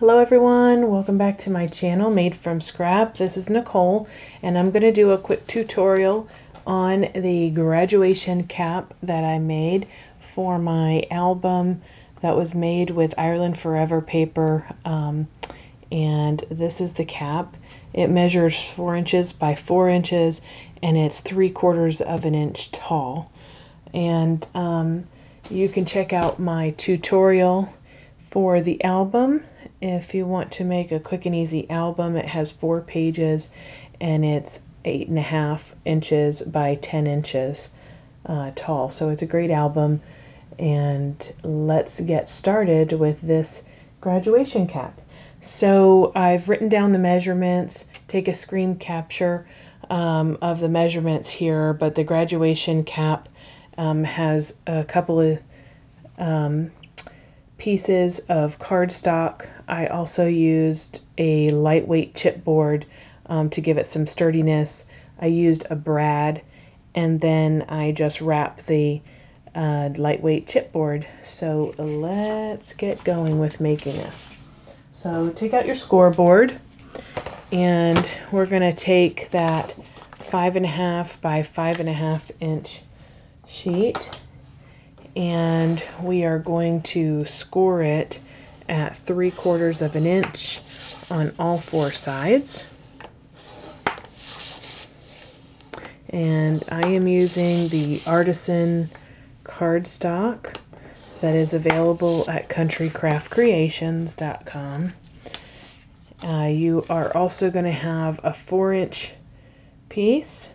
Hello everyone, welcome back to my channel Made from Scrap. This is Nicole and I'm going to do a quick tutorial on the graduation cap that I made for my album that was made with Ireland Forever paper, and this is the cap. It measures 4 inches by 4 inches and it's 3/4 of an inch tall, and you can check out my tutorial for the album. If you want to make a quick and easy album, it has 4 pages and it's 8.5 inches by 10 inches tall. So it's a great album, and let's get started with this graduation cap. So I've written down the measurements. Take a screen capture of the measurements here, but the graduation cap has a couple of pieces of cardstock. I also used a lightweight chipboard to give it some sturdiness. I used a brad, and then I just wrapped the lightweight chipboard. So let's get going with making this. So take out your scoreboard, and we're going to take that 5.5 by 5.5 inch sheet, and we are going to score it at 3/4 of an inch on all 4 sides. And I am using the artisan cardstock that is available at countrycraftcreations.com. You are also going to have a 4-inch piece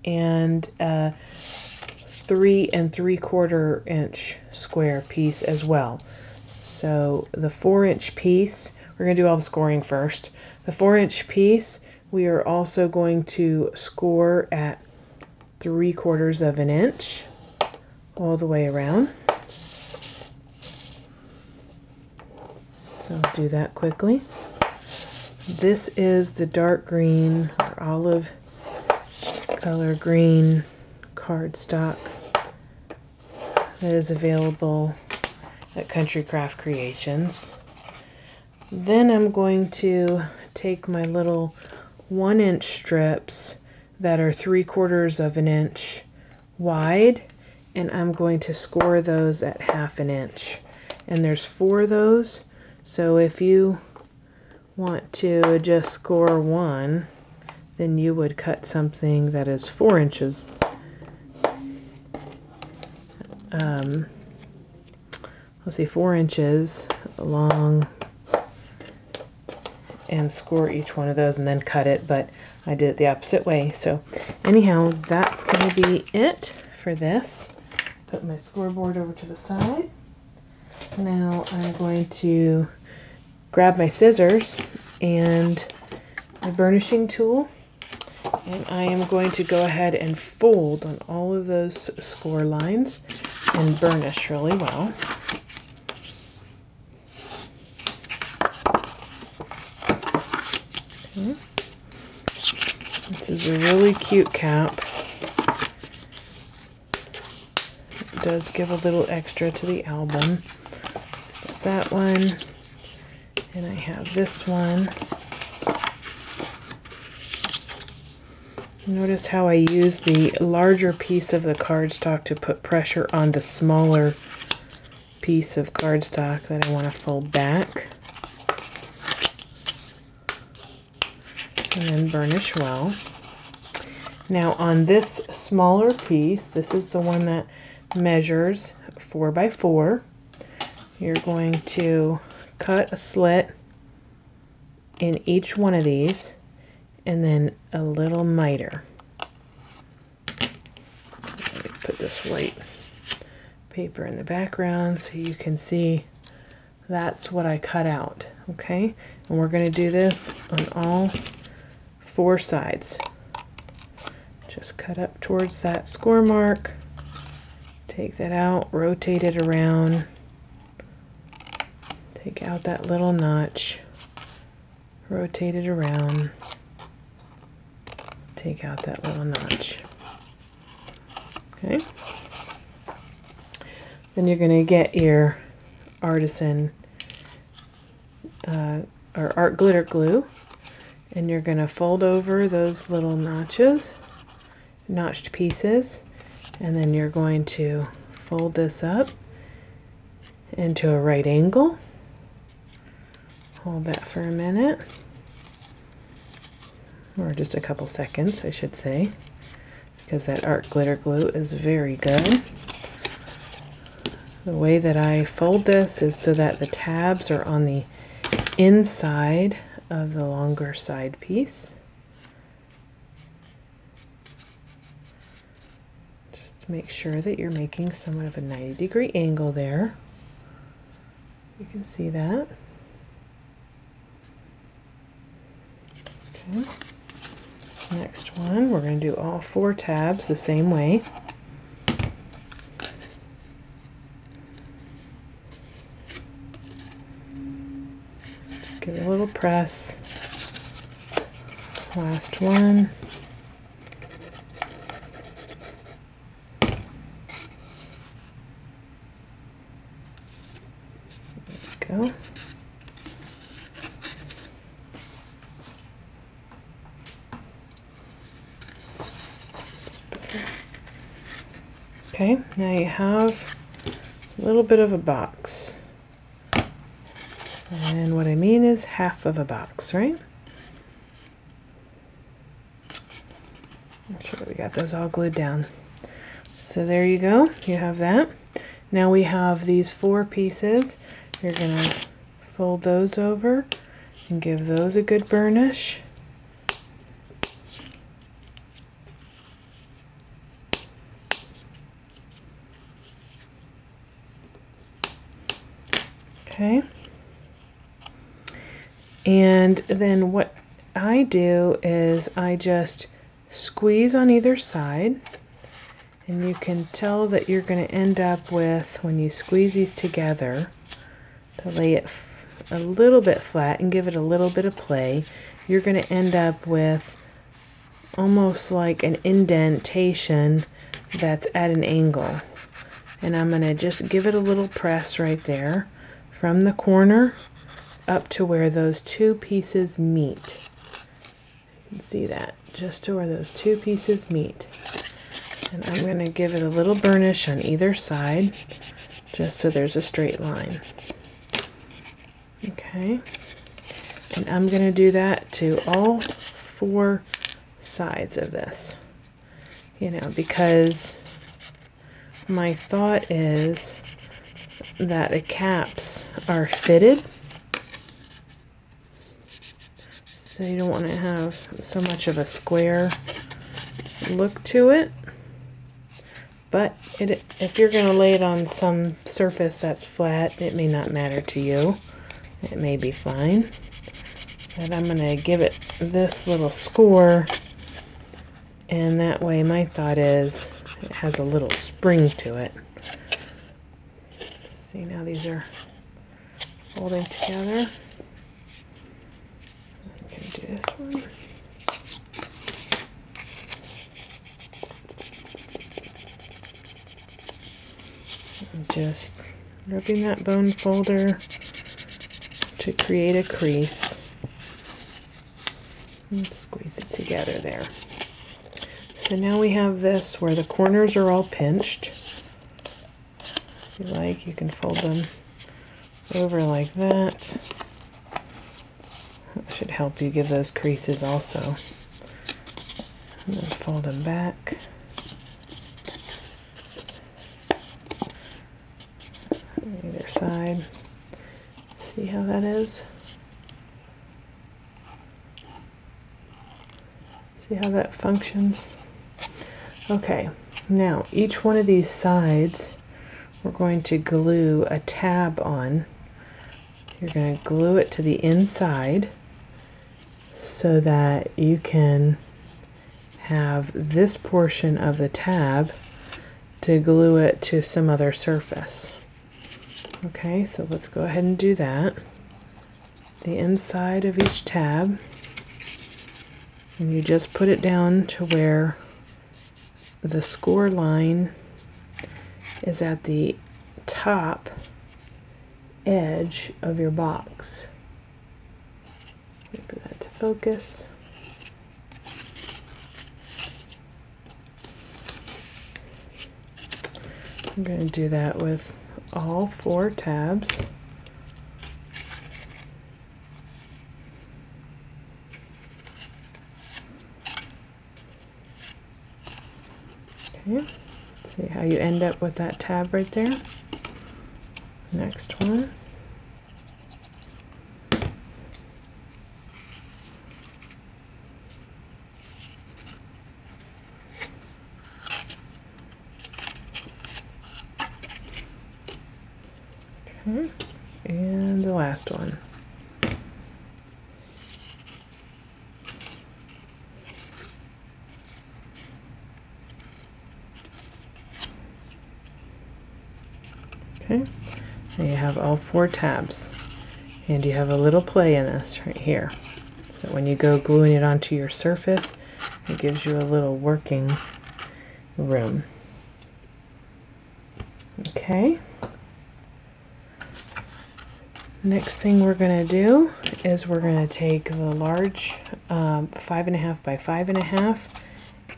and a 3 3/4 inch square piece as well. So the 4-inch piece, we're going to do all the scoring first. The 4-inch piece, we are also going to score at 3/4 of an inch all the way around. So I'll do that quickly. This is the dark green or olive color green cardstock that is available at Country Craft Creations. Then I'm going to take my little 1-inch strips that are 3/4 of an inch wide, and I'm going to score those at 1/2 inch. And there's 4 of those, so if you want to just score 1, then you would cut something that is 4 inches. Let's see, 4 inches long, and score each one of those and then cut it, but I did it the opposite way. So anyhow, that's going to be it for this. Put my scoreboard over to the side. Now I'm going to grab my scissors and my burnishing tool, and I am going to go ahead and fold on all of those score lines and burnish really well. Okay. This is a really cute cap. It does give a little extra to the album. So got that one, and I have this one. Notice how I use the larger piece of the cardstock to put pressure on the smaller piece of cardstock that I want to fold back. And then burnish well. Now on this smaller piece, this is the one that measures 4 by 4. You're going to cut a slit in each one of these, and then a little miter. Let me put this white paper in the background so you can see that's what I cut out. Okay, and we're going to do this on all 4 sides. Just cut up towards that score mark, take that out, rotate it around, take out that little notch, rotate it around, take out that little notch. Okay. Then you're going to get your artisan or art glitter glue, and you're going to fold over those little notched pieces, and then you're going to fold this up into a right angle. Hold that for a minute, or just a couple seconds, I should say, because that art glitter glue is very good. The way that I fold this is so that the tabs are on the inside of the longer side piece. Just to make sure that you're making somewhat of a 90-degree angle there. You can see that. Okay. Next one, we're going to do all 4 tabs the same way. Just give it a little press. Last one. There we go. Okay, now you have a little bit of a box. And what I mean is half of a box, right? Make sure that we got those all glued down. So there you go, you have that. Now we have these 4 pieces. You're going to fold those over and give those a good burnish. Okay, and then what I do is I just squeeze on either side, and you can tell that you're going to end up with, when you squeeze these together, to lay it a little bit flat and give it a little bit of play, you're going to end up with almost like an indentation that's at an angle. And I'm going to just give it a little press right there, from the corner up to where those 2 pieces meet. You can see that, just to where those 2 pieces meet. And I'm going to give it a little burnish on either side, just so there's a straight line. Okay, and I'm going to do that to all 4 sides of this, you know, because my thought is that the caps are fitted, so you don't want to have so much of a square look to it. But if you're going to lay it on some surface that's flat, it may not matter to you. It may be fine. But I'm going to give it this little score, and that way my thought is it has a little spring to it. See, now these are folding together. I'm going to do this one. I'm just rubbing that bone folder to create a crease and squeeze it together there. So now we have this where the corners are all pinched. If you like, you can fold them over like that. That should help you give those creases also. And then fold them back. On either side. See how that is? See how that functions? Okay, now each one of these sides we're going to glue a tab on. You're going to glue it to the inside so that you can have this portion of the tab to glue it to some other surface. Okay, so let's go ahead and do that. The inside of each tab, and you just put it down to where the score line is at the top edge of your box. Wait for that to focus. I'm going to do that with all 4 tabs. Okay, see how you end up with that tab right there. Next one. Okay, and the last one. Okay, and you have all 4 tabs, and you have a little play in this right here. So when you go gluing it onto your surface, it gives you a little working room. Okay. Next thing we're going to do is we're going to take the large 5.5 by 5.5,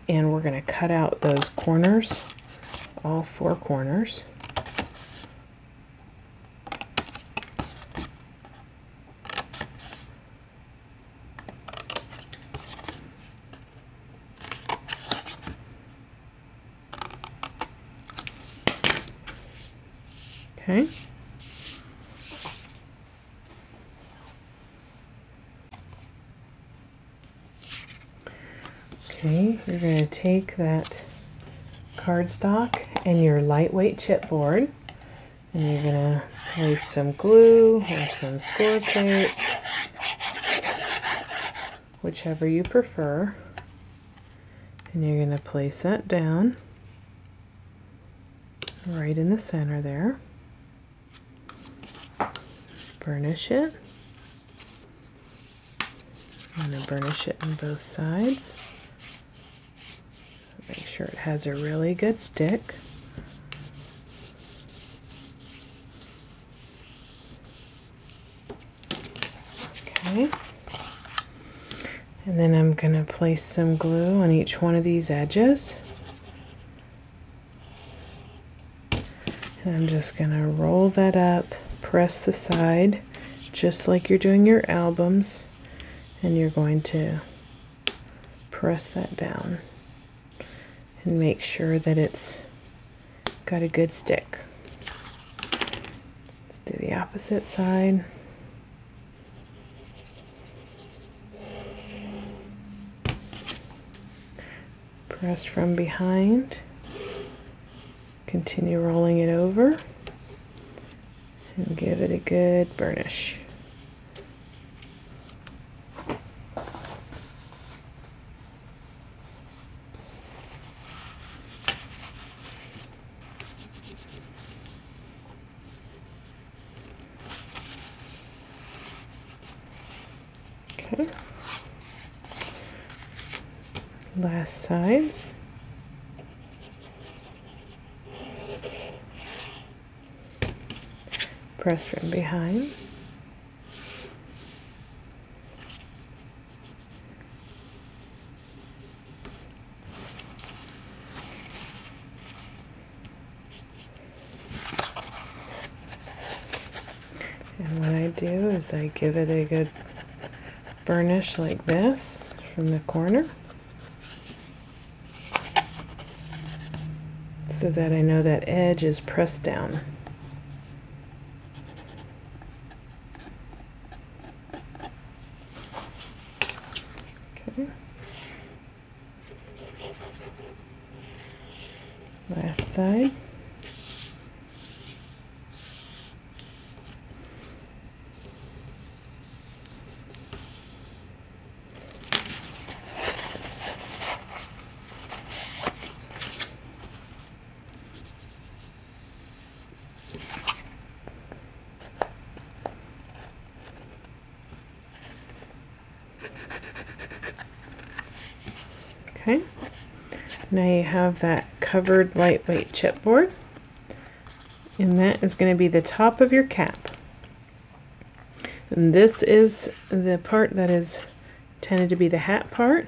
and we're going to cut out those corners, all 4 corners. Okay. Okay, you're going to take that cardstock and your lightweight chipboard, and you're going to place some glue or some score tape, whichever you prefer, and you're going to place that down right in the center there. Burnish it. I'm going to burnish it on both sides. Make sure it has a really good stick. Okay. And then I'm going to place some glue on each one of these edges. And I'm just going to roll that up, press the side, just like you're doing your albums, and you're going to press that down and make sure that it's got a good stick. Let's do the opposite side. Press from behind. Continue rolling it over and give it a good burnish. Okay. Last sides. Press from behind. And what I do is I give it a good burnish like this from the corner, so that I know that edge is pressed down. Okay. Last side. Okay, now you have that covered lightweight chipboard, and that is going to be the top of your cap. And this is the part that is tended to be the hat part,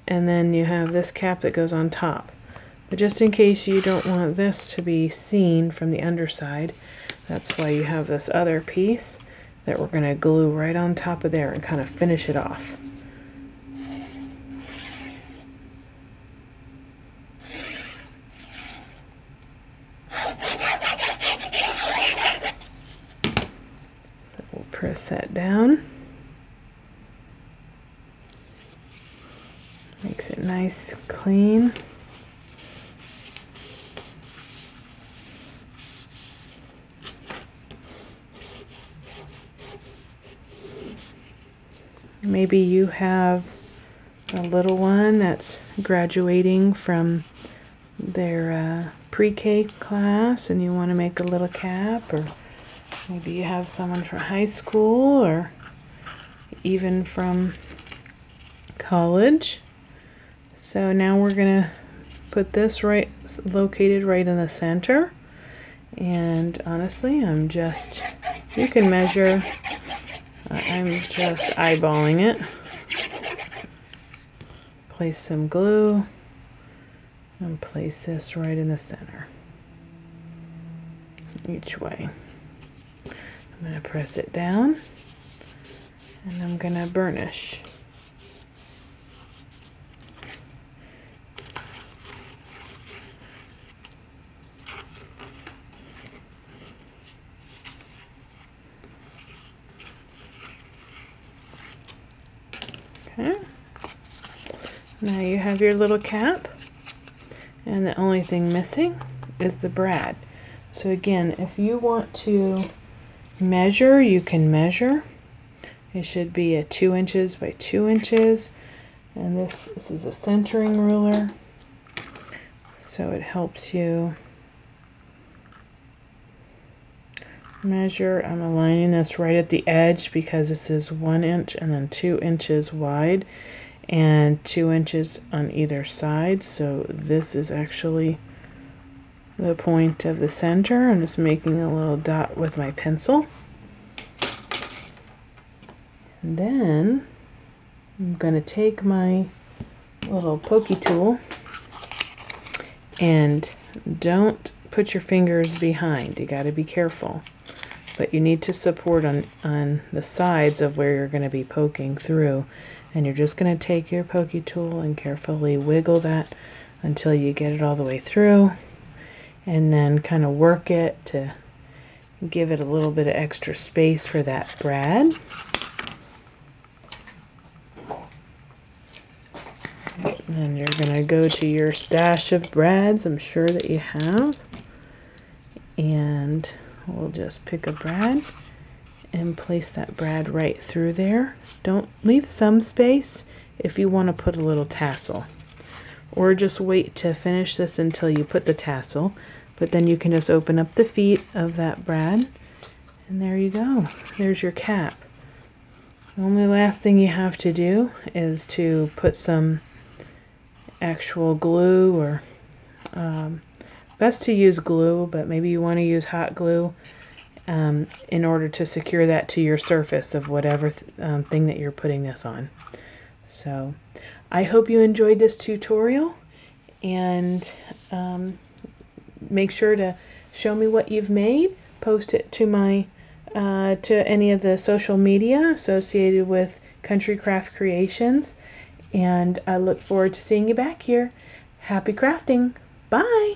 and then you have this cap that goes on top. But just in case you don't want this to be seen from the underside, that's why you have this other piece that we're going to glue right on top of there and kind of finish it off. So we'll press that down. Makes it nice, clean. Maybe you have a little one that's graduating from their pre-K class and you want to make a little cap, or maybe you have someone from high school or even from college. So now we're going to put this located right in the center, and honestly you can measure. I'm just eyeballing it. Place some glue and place this right in the center each way. I'm going to press it down and I'm going to burnish. Okay. Now you have your little cap, and the only thing missing is the brad. So again, if you want to measure, you can measure. It should be a 2 inches by 2 inches, and this is a centering ruler, so it helps you measure. I'm aligning this right at the edge because this is 1 inch and then 2 inches wide and 2 inches on either side. So this is actually the point of the center. I'm just making a little dot with my pencil. And then I'm going to take my little pokey tool, and don't put your fingers behind. You got to be careful. But you need to support on the sides of where you're going to be poking through. And you're just going to take your pokey tool and carefully wiggle that until you get it all the way through. And then kind of work it to give it a little bit of extra space for that brad. And then you're going to go to your stash of brads, I'm sure that you have. And we'll just pick a brad and place that brad right through there. Don't leave some space if you want to put a little tassel, or just wait to finish this until you put the tassel, but then you can just open up the feet of that brad, and there you go. There's your cap. The only last thing you have to do is to put some actual glue, or best to use glue, but maybe you want to use hot glue in order to secure that to your surface of whatever thing that you're putting this on. So I hope you enjoyed this tutorial, and make sure to show me what you've made. Post it to my to any of the social media associated with Country Craft Creations, and I look forward to seeing you back here. Happy crafting! Bye!